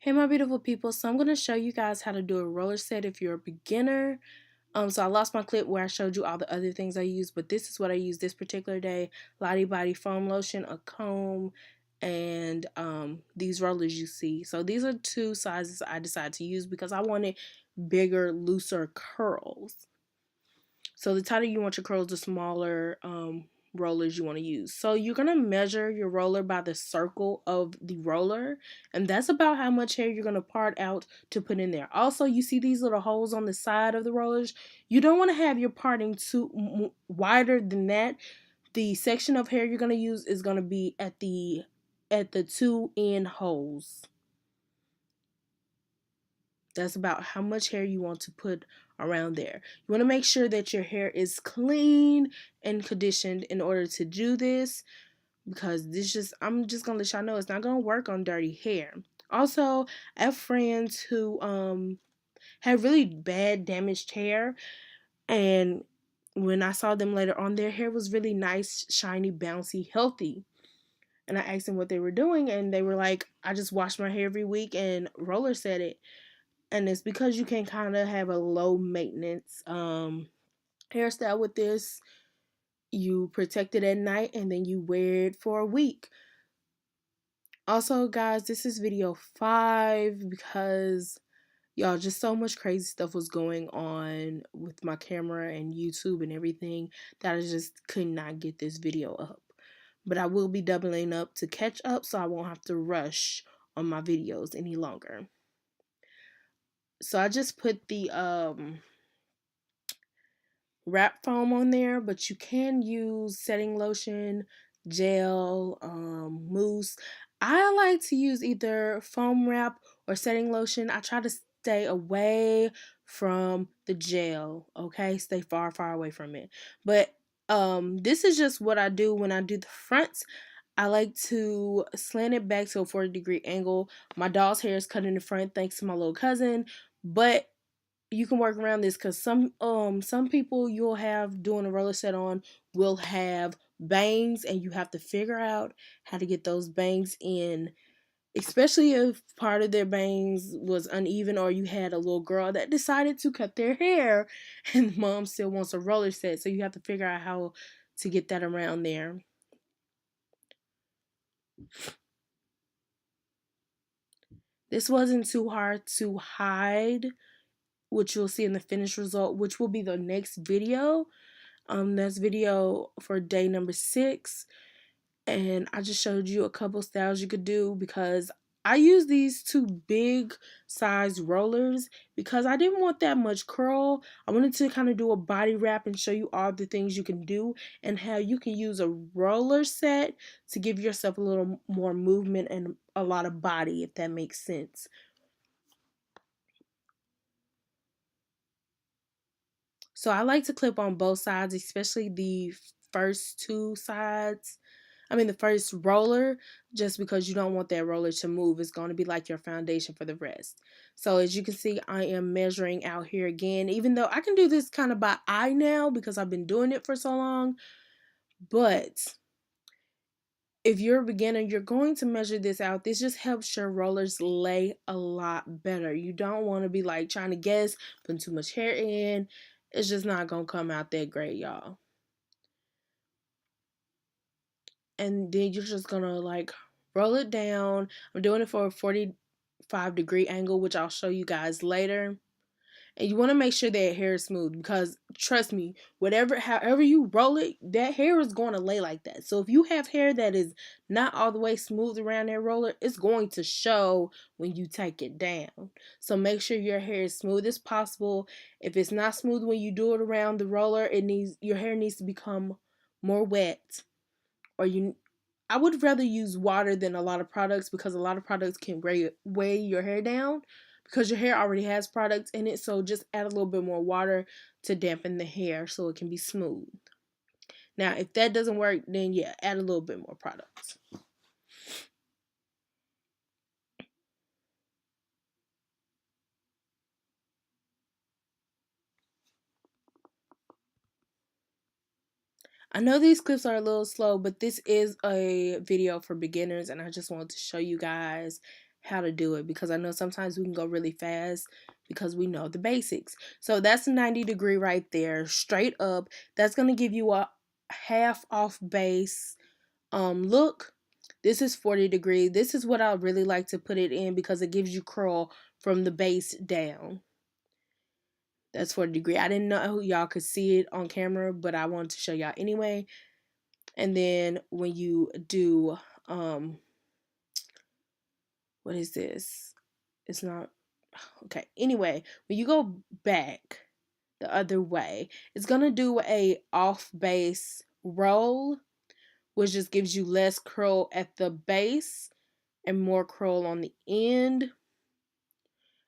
Hey my beautiful people, so I'm going to show you guys how to do a roller set if you're a beginner. So I lost my clip where I showed you all the other things I use, but this is what I used this particular day. Lottie Body foam lotion, a comb, and these rollers you see. So these are two sizes I decided to use because I wanted bigger, looser curls. So the tighter you want your curls, the smaller rollers you want to use. So you're going to measure your roller by the circle of the roller, and that's about how much hair you're going to part out to put in there. Also, you see these little holes on the side of the rollers. You don't want to have your parting too wider than that. The section of hair you're going to use is going to be at the two end holes. That's about how much hair you want to put around there. You want to make sure that your hair is clean and conditioned in order to do this, because I'm just gonna let y'all know it's not gonna work on dirty hair. Also, I have friends who have really bad damaged hair, and when I saw them later on, their hair was really nice, shiny, bouncy, healthy. And I asked them what they were doing, and they were like, I just wash my hair every week and roller set it. And it's because you can kind of have a low maintenance hairstyle with this. You protect it at night and then you wear it for a week. Also, guys, this is video 5 because y'all, just so much crazy stuff was going on with my camera and YouTube and everything that I just could not get this video up. But I will be doubling up to catch up so I won't have to rush on my videos any longer. So I just put the wrap foam on there, but you can use setting lotion, gel, mousse. I like to use either foam wrap or setting lotion. I try to stay away from the gel, okay? Stay far, far away from it. But this is just what I do when I do the fronts. I like to slant it back to a 40-degree angle. My doll's hair is cut in the front thanks to my little cousin, but you can work around this because some people you'll have doing a roller set on will have bangs, and you have to figure out how to get those bangs in, especially if part of their bangs was uneven, or you had a little girl that decided to cut their hair and mom still wants a roller set, so you have to figure out how to get that around there. This wasn't too hard to hide, which you'll see in the finished result, which will be the next video. That's video for day number 6, and I just showed you a couple styles you could do because I use these two big size rollers because I didn't want that much curl. I wanted to kind of do a body wrap and show you all the things you can do and how you can use a roller set to give yourself a little more movement and a lot of body, if that makes sense. So I like to clip on both sides, especially the first two sides. I mean the first roller, just because you don't want that roller to move. It's going to be like your foundation for the rest. So as you can see, I am measuring out here again, even though I can do this kind of by eye now because I've been doing it for so long. But if you're a beginner, you're going to measure this out. This just helps your rollers lay a lot better. You don't want to be like trying to guess, putting too much hair in. It's just not going to come out that great, y'all. And then you're just going to like roll it down. I'm doing it for a 45-degree angle, which I'll show you guys later. And you want to make sure that hair is smooth because trust me, however you roll it, that hair is going to lay like that. So if you have hair that is not all the way smooth around that roller, it's going to show when you take it down. So make sure your hair is smooth as possible. If it's not smooth when you do it around the roller, your hair needs to become more wet, or I would rather use water than a lot of products because a lot of products can weigh your hair down because your hair already has products in it. So just add a little bit more water to dampen the hair so it can be smooth. Now, if that doesn't work, then yeah, add a little bit more products. I know these clips are a little slow, but this is a video for beginners, and I just wanted to show you guys how to do it, because I know sometimes we can go really fast because we know the basics. So that's 90 degree right there, straight up. That's going to give you a half off base look. This is 40 degree. This is what I really like to put it in because it gives you curl from the base down. That's 40 degree. I didn't know y'all could see it on camera, but I wanted to show y'all anyway. And then when you do what is this? It's not okay. Anyway, when you go back the other way, it's gonna do a off base roll, which just gives you less curl at the base and more curl on the end.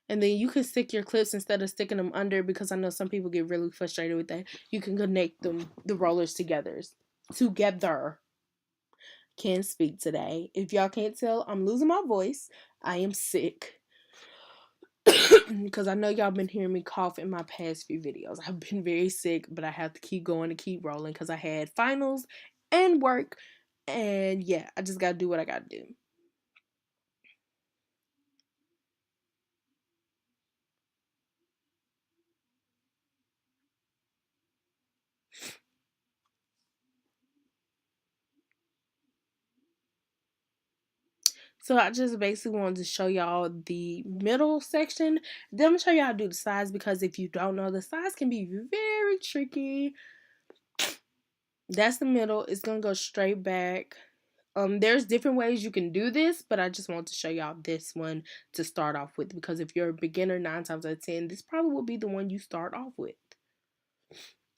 And then you can stick your clips instead of sticking them under, because I know some people get really frustrated with that. You can connect the rollers together. Can't speak today. If y'all can't tell, I'm losing my voice. I am sick. Because I know y'all been hearing me cough in my past few videos. I've been very sick, but I have to keep going to keep rolling because I had finals and work. And yeah, I just got to do what I got to do. So I just basically wanted to show y'all the middle section. Then I'm gonna show y'all how to do the sides, because if you don't know, the sides can be very tricky. That's the middle. It's gonna go straight back. There's different ways you can do this, but I just want to show y'all this one to start off with, because if you're a beginner, 9 times out of 10, this probably will be the one you start off with.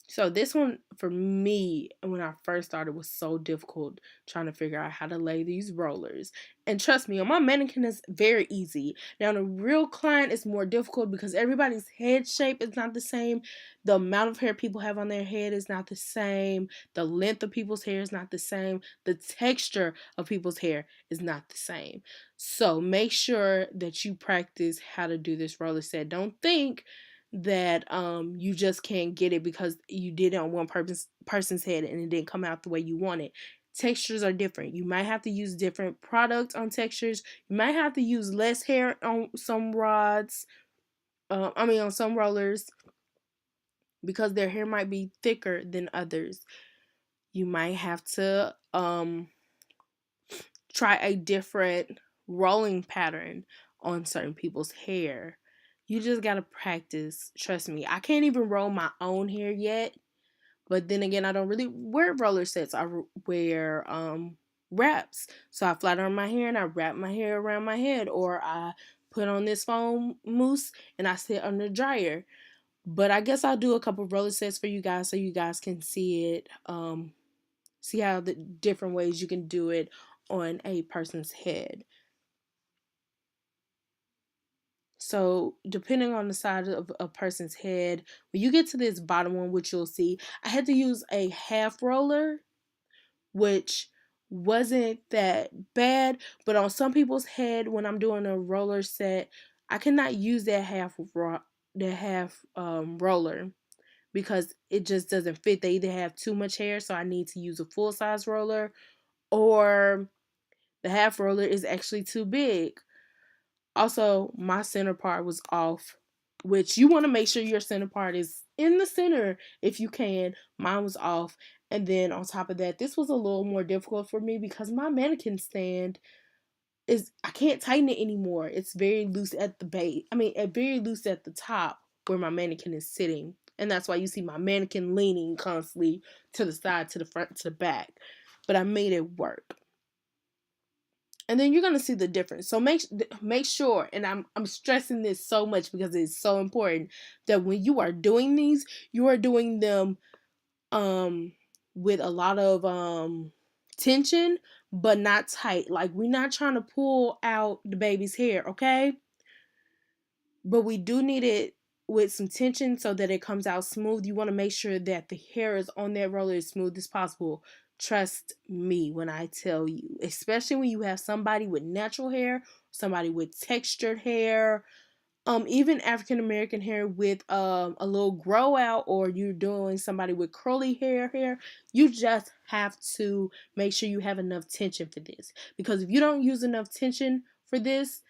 So this one, for me, when I first started, was so difficult trying to figure out how to lay these rollers. And trust me, on my mannequin, it's very easy. Now, on a real client, it's more difficult because everybody's head shape is not the same. The amount of hair people have on their head is not the same. The length of people's hair is not the same. The texture of people's hair is not the same. So make sure that you practice how to do this roller set. Don't think that you just can't get it because you did it on one person's head and it didn't come out the way you want it. Textures are different. You might have to use different products on textures. You might have to use less hair on some rods. On some rollers, because their hair might be thicker than others. You might have to try a different rolling pattern on certain people's hair. You just gotta practice. Trust me. I can't even roll my own hair yet. But then again, I don't really wear roller sets. I wear wraps. So I flat iron my hair and I wrap my hair around my head, or I put on this foam mousse and I sit under the dryer. But I guess I'll do a couple roller sets for you guys so you guys can see it. See how the different ways you can do it on a person's head. So depending on the size of a person's head, when you get to this bottom one, which you'll see, I had to use a half roller, which wasn't that bad. But on some people's head, when I'm doing a roller set, I cannot use that half roller, because it just doesn't fit. They either have too much hair, so I need to use a full size roller, or the half roller is actually too big. Also, my center part was off, which you want to make sure your center part is in the center if you can. Mine was off. And then on top of that, this was a little more difficult for me because my mannequin stand I can't tighten it anymore. It's very loose at the base. Very loose at the top where my mannequin is sitting. And that's why you see my mannequin leaning constantly to the side, to the front, to the back. But I made it work. And then you're gonna see the difference. So make sure, and I'm stressing this so much because it's so important, that when you are doing these, you are doing them with a lot of tension, but not tight. Like, we're not trying to pull out the baby's hair, okay? But we do need it with some tension so that it comes out smooth. You want to make sure that the hair is on that roller as smooth as possible. Trust me when I tell you, especially when you have somebody with natural hair, somebody with textured hair, even African American hair with a little grow out, or you're doing somebody with curly hair, you just have to make sure you have enough tension for this. Because if you don't use enough tension for this,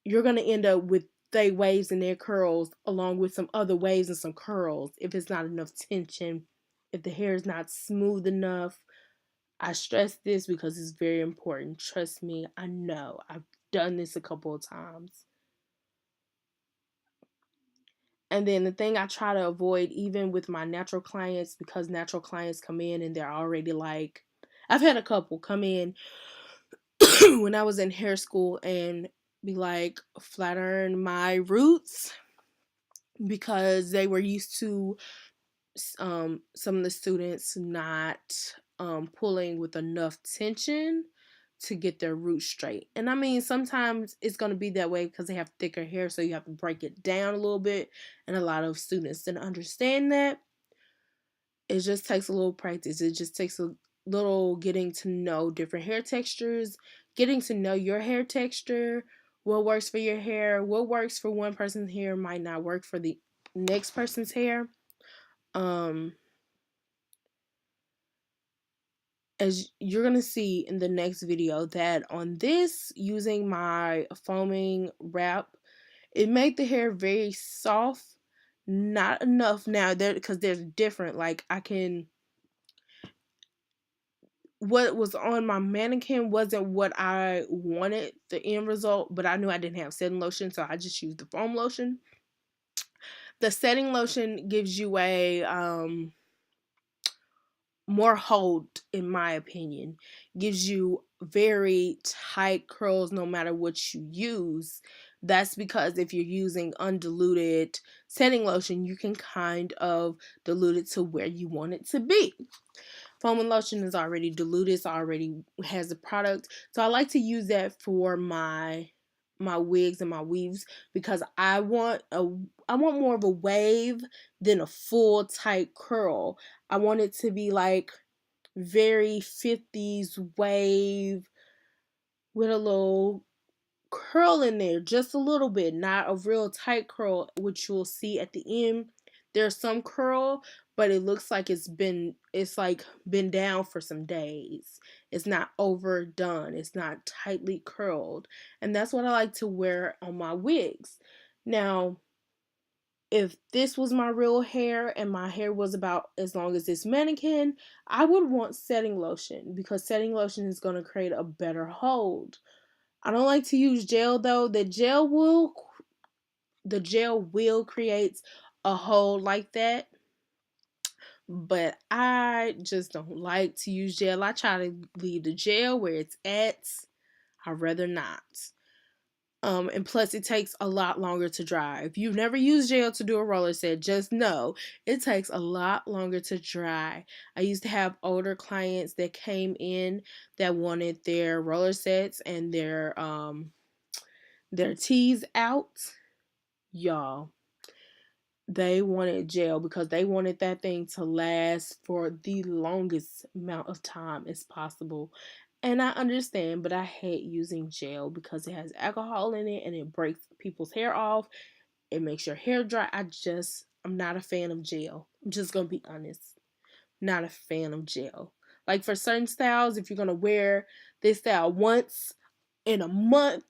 you're going to end up with they waves and their curls along with some other waves and some curls if it's not enough tension, if the hair is not smooth enough. I stress this because it's very important. Trust me, I know. I've done this a couple of times. And then the thing I try to avoid, even with my natural clients, because natural clients come in and they're already like, I've had a couple come in when I was in hair school and be like, flat iron my roots because they were used to some of the students not pulling with enough tension to get their roots straight. And I mean, sometimes it's going to be that way because they have thicker hair, so you have to break it down a little bit. And a lot of students didn't understand that. It just takes a little practice. It just takes a little getting to know different hair textures, getting to know your hair texture, what works for your hair, what works for one person's hair might not work for the next person's hair. As you're going to see in the next video that on this, using my foaming wrap, it made the hair very soft. Not enough now there because there's different, like I can, what was on my mannequin wasn't what I wanted the end result, but I knew I didn't have setting lotion, so I just used the foam lotion. The setting lotion gives you a more hold, in my opinion, gives you very tight curls no matter what you use. That's because if you're using undiluted setting lotion, you can kind of dilute it to where you want it to be. Foaming lotion is already diluted, so already has the product, so I like to use that for my wigs and my weaves because I want more of a wave than a full tight curl. I want it to be like very 50s wave with a little curl in there, just a little bit, not a real tight curl, which you'll see at the end. There's some curl, but it looks like it's like been down for some days. It's not overdone. It's not tightly curled. And that's what I like to wear on my wigs. Now, if this was my real hair and my hair was about as long as this mannequin, I would want setting lotion because setting lotion is going to create a better hold. I don't like to use gel though. The gel will create a hold like that. But I just don't like to use gel. I try to leave the gel where it's at. I'd rather not. And plus it takes a lot longer to dry. If you've never used gel to do a roller set, just know it takes a lot longer to dry. I used to have older clients that came in that wanted their roller sets and their teas out. Y'all, they wanted gel because they wanted that thing to last for the longest amount of time as possible. And I understand, but I hate using gel because it has alcohol in it and it breaks people's hair off. It makes your hair dry. I'm not a fan of gel. I'm just going to be honest. Not a fan of gel. Like for certain styles, if you're going to wear this style once in a month,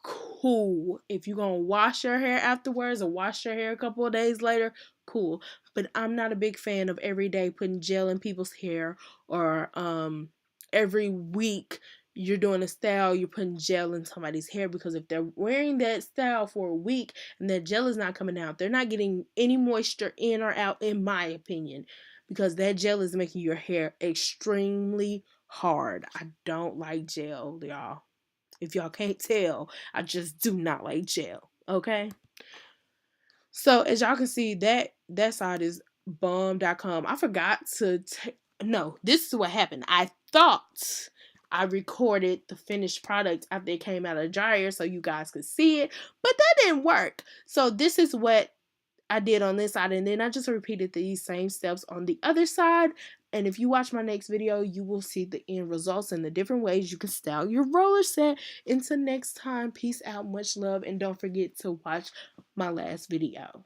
cool. If you're gonna wash your hair afterwards or wash your hair a couple of days later, cool. But I'm not a big fan of every day putting gel in people's hair or every week you're doing a style, you're putting gel in somebody's hair, because if they're wearing that style for a week and that gel is not coming out, they're not getting any moisture in or out, in my opinion, because that gel is making your hair extremely hard. I don't like gel, y'all. If y'all can't tell, I just do not like gel. Okay? So as y'all can see, that side is bum.com. I forgot to no, this is what happened. I thought I recorded the finished product after it came out of the dryer so you guys could see it, but that didn't work. So this is what I did on this side, and then I just repeated these same steps on the other side. And if you watch my next video, you will see the end results and the different ways you can style your roller set. Until next time, peace out, much love, and don't forget to watch my last video.